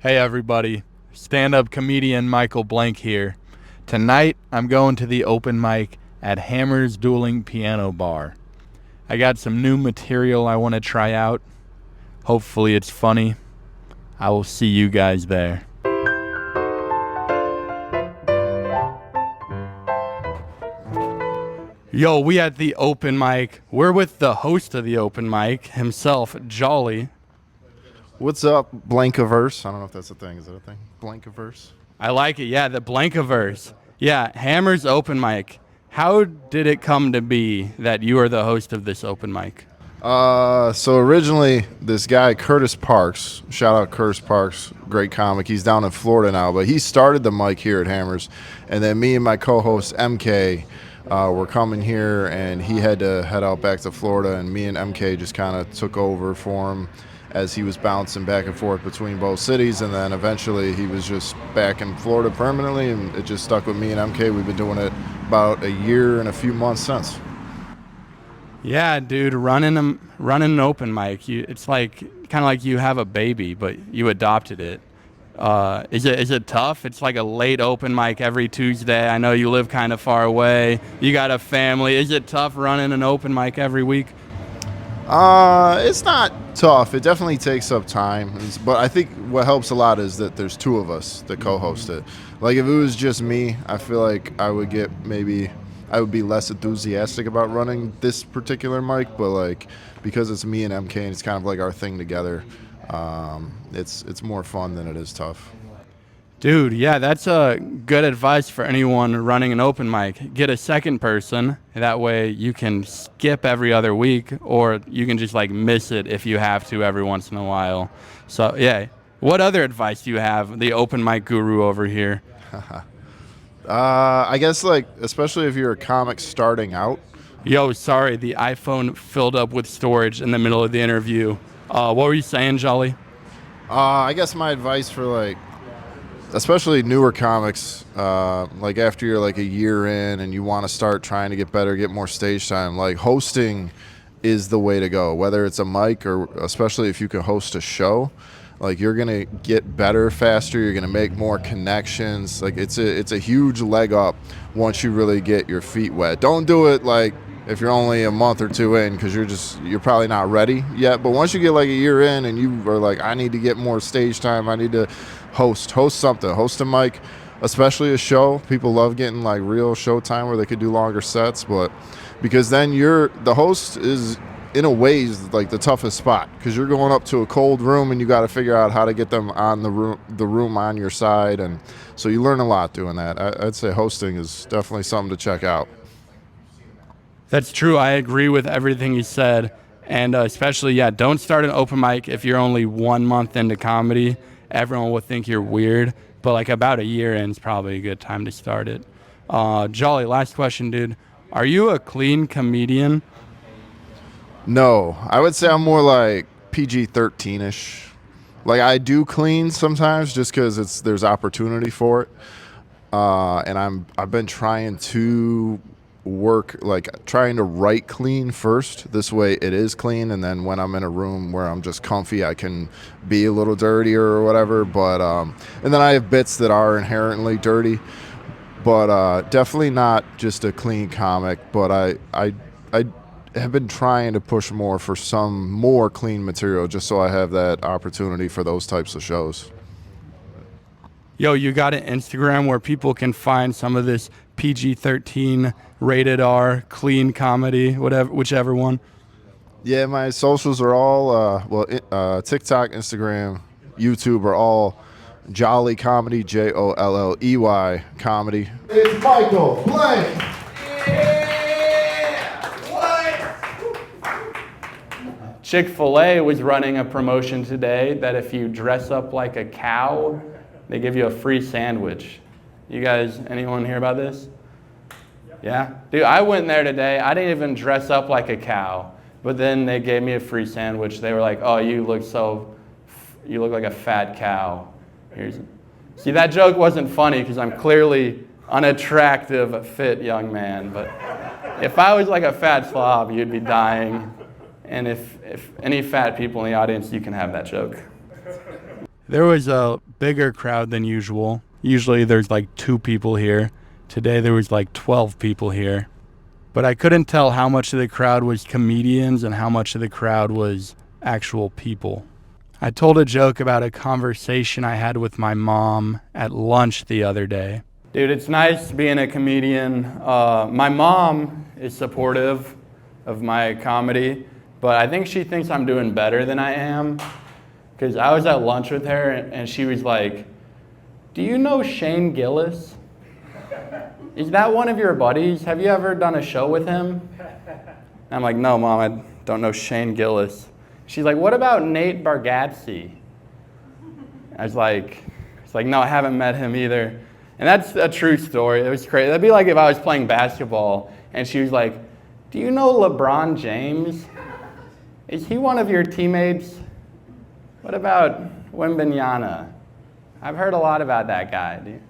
Hey everybody, stand-up comedian Michael Blanck here. Tonight I'm going to the open mic at Hammers Dueling Piano Bar. I got some new material I want to try out. Hopefully it's funny. I will see you guys there. Yo, we at the open mic. We're with the host of the open mic himself, Jolley. What's up, Blankiverse? I don't know if that's a thing. Is that a thing? Blankiverse? I like it. Yeah, the Blankiverse. Yeah, Hammers open mic. How did it come to be that you are the host of this open mic? So originally, this guy, Curtis Parks, shout out Curtis Parks, great comic. He's down in Florida now, but he started the mic here at Hammers. And then me and my co-host, MK, were coming here, and he had to head out back to Florida, and me and MK just kind of took over for him as he was bouncing back and forth between both cities, and then eventually he was just back in Florida permanently, and it just stuck with me and MK. We've been doing it about a year and a few months since. Yeah, dude, running an open mic. It's like kind of like you have a baby, but you adopted it. Is it tough? It's like a late open mic every Tuesday. I know you live kind of far away. You got a family. Is it tough running an open mic every week? It's not tough. It definitely takes up time, but I think what helps a lot is that there's two of us that co-host it. Like if it was just me, I feel like I would be less enthusiastic about running this particular mic, but like because it's me and MK and it's kind of like our thing together, it's more fun than it is tough. Dude, yeah, that's good advice for anyone running an open mic. Get a second person. That way you can skip every other week, or you can just like miss it if you have to every once in a while. So, yeah. What other advice do you have, the open mic guru over here? I guess like especially if you're a comic starting out. Yo, sorry, the iPhone filled up with storage in the middle of the interview. What were you saying, Jolley? I guess my advice for like especially newer comics, like after you're like a year in and you want to start trying to get better, get more stage time, like hosting is the way to go. Whether it's a mic or especially if you can host a show, like you're gonna get better faster. You're gonna make more connections. Like it's a huge leg up once you really get your feet wet. Don't do it like if you're only a month or two in because you're probably not ready yet. But once you get like a year in and you are like, I need to get more stage time. I need to host something, host a mic, especially a show. People love getting like real show time where they could do longer sets, but because then the host is in a ways like the toughest spot because you're going up to a cold room and you got to figure out how to get them on the room on your side, and so you learn a lot doing that. I'd say hosting is definitely something to check out. That's true. I agree with everything you said. And especially, yeah, don't start an open mic if you're only 1 month into comedy. Everyone will think you're weird. But like about a year in is probably a good time to start it. Jolley, last question, dude. Are you a clean comedian? No, I would say I'm more like PG-13ish. Like I do clean sometimes just because there's opportunity for it. And I've been trying to trying to write clean first. This way it is clean, and then when I'm in a room where I'm just comfy, I can be a little dirtier or whatever. But and then I have bits that are inherently dirty, but definitely not just a clean comic. But I have been trying to push more for some more clean material just so I have that opportunity for those types of shows. Yo, you got an Instagram where people can find some of this PG-13 rated R clean comedy, whichever one? Yeah, my socials are all TikTok, Instagram, YouTube are all Jolley Comedy, Jolley Comedy. It's Michael Blanck. Chick-fil-A was running a promotion today that if you dress up like a cow, they give you a free sandwich. You guys, anyone hear about this? Yeah? Dude, I went there today. I didn't even dress up like a cow, but then they gave me a free sandwich. They were like, oh, you look like a fat cow. See, that joke wasn't funny because I'm clearly unattractive, fit young man, but if I was like a fat slob, you'd be dying. And if any fat people in the audience, you can have that joke. There was a bigger crowd than usual. Usually there's like 2 people here. Today there was like 12 people here. But I couldn't tell how much of the crowd was comedians and how much of the crowd was actual people. I told a joke about a conversation I had with my mom at lunch the other day. Dude, it's nice being a comedian. My mom is supportive of my comedy, but I think she thinks I'm doing better than I am. Because I was at lunch with her and she was like, "Do you know Shane Gillis? Is that one of your buddies? Have you ever done a show with him?" And I'm like, "No, Mom, I don't know Shane Gillis." She's like, "What about Nate Bargatze?" I was like, "No, I haven't met him either." And that's a true story. It was crazy. That'd be like if I was playing basketball and she was like, "Do you know LeBron James? Is he one of your teammates? What about Wembanyama? I've heard a lot about that guy, dude."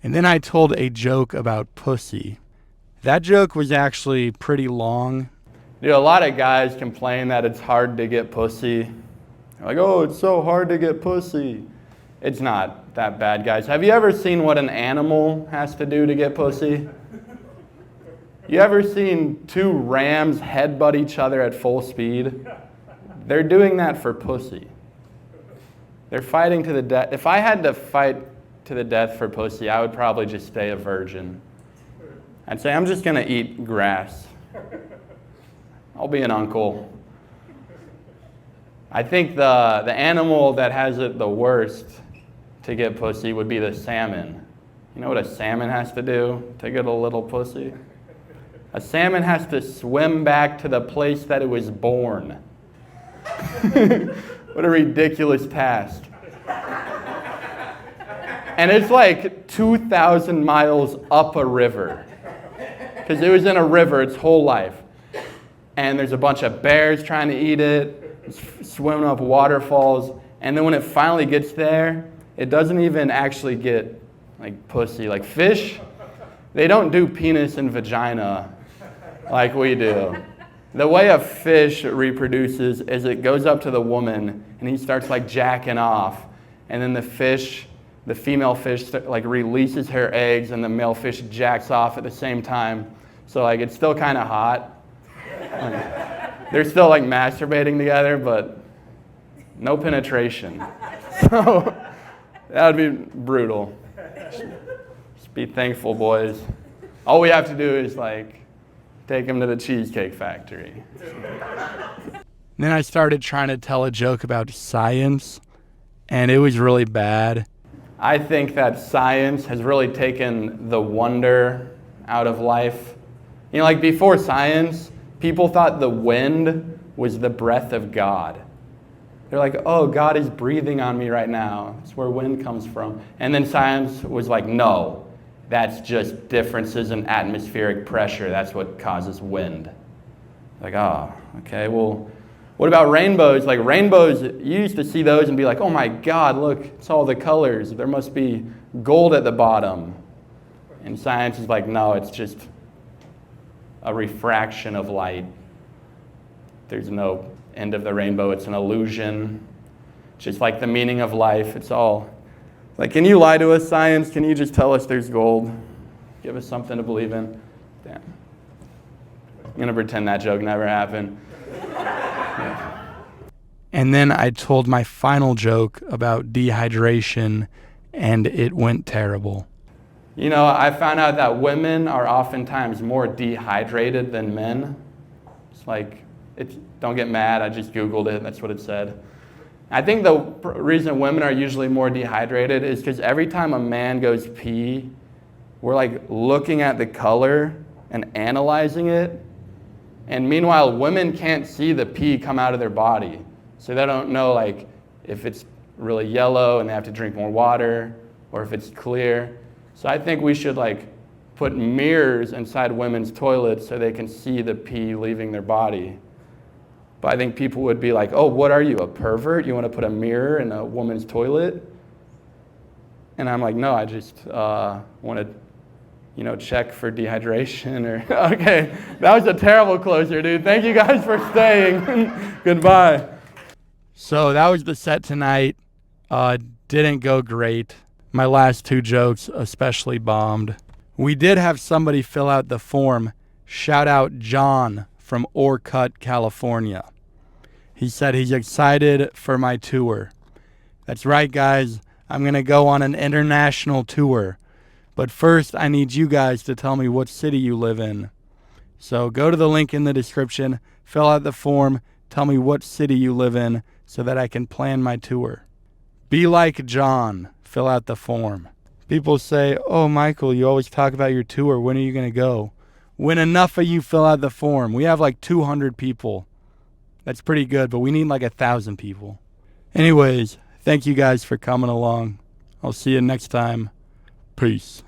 And then I told a joke about pussy. That joke was actually pretty long. Dude, a lot of guys complain that it's hard to get pussy. They're like, "Oh, it's so hard to get pussy." It's not that bad, guys. Have you ever seen what an animal has to do to get pussy? You ever seen 2 rams headbutt each other at full speed? They're doing that for pussy. They're fighting to the death. If I had to fight to the death for pussy, I would probably just stay a virgin. I'd say, "I'm just going to eat grass. I'll be an uncle." I think the animal that has it the worst to get pussy would be the salmon. You know what a salmon has to do to get a little pussy? A salmon has to swim back to the place that it was born. What a ridiculous task. And it's like 2,000 miles up a river. Because it was in a river its whole life. And there's a bunch of bears trying to eat it, it's swimming up waterfalls. And then when it finally gets there, it doesn't even actually get like pussy. Like fish, they don't do penis and vagina like we do. The way a fish reproduces is it goes up to the woman and he starts like jacking off, and then the female fish like releases her eggs and the male fish jacks off at the same time. So like it's still kind of hot. They're still like masturbating together, but no penetration. So that would be brutal. Just be thankful, boys. All we have to do is like take him to the Cheesecake Factory. Then I started trying to tell a joke about science, and it was really bad. I think that science has really taken the wonder out of life. You know, like before science, people thought the wind was the breath of God. They're like, "Oh, God is breathing on me right now. That's where wind comes from." And then science was like, "No, that's just differences in atmospheric pressure. That's what causes wind." Like, oh, okay, well, what about rainbows? Like rainbows, you used to see those and be like, "Oh my God, look, it's all the colors. There must be gold at the bottom." And science is like, "No, it's just a refraction of light. There's no end of the rainbow. It's an illusion. Just like the meaning of life. It's all like, can you lie to us, science? Can you just tell us there's gold? Give us something to believe in." Damn. I'm going to pretend that joke never happened. Yeah. And then I told my final joke about dehydration, and it went terrible. You know, I found out that women are oftentimes more dehydrated than men. It's like, don't get mad, I just Googled it, that's what it said. I think the reason women are usually more dehydrated is because every time a man goes pee, we're like looking at the color and analyzing it. And meanwhile, women can't see the pee come out of their body. So they don't know like if it's really yellow and they have to drink more water, or if it's clear. So I think we should like put mirrors inside women's toilets so they can see the pee leaving their body. But I think people would be like, "Oh, what are you, a pervert? You want to put a mirror in a woman's toilet?" And I'm like, "No, I just want to, check for dehydration." Or okay, that was a terrible closer, dude. Thank you guys for staying. Goodbye. So that was the set tonight. Didn't go great. My last 2 jokes especially bombed. We did have somebody fill out the form. Shout out John from Orcutt, California. He said he's excited for my tour. That's right, guys. I'm going to go on an international tour. But first, I need you guys to tell me what city you live in. So go to the link in the description, fill out the form, tell me what city you live in so that I can plan my tour. Be like John. Fill out the form. People say, oh, Michael, you always talk about your tour. When are you going to go? When enough of you fill out the form. We have like 200 people. That's pretty good, but we need like 1,000 people. Anyways, thank you guys for coming along. I'll see you next time. Peace.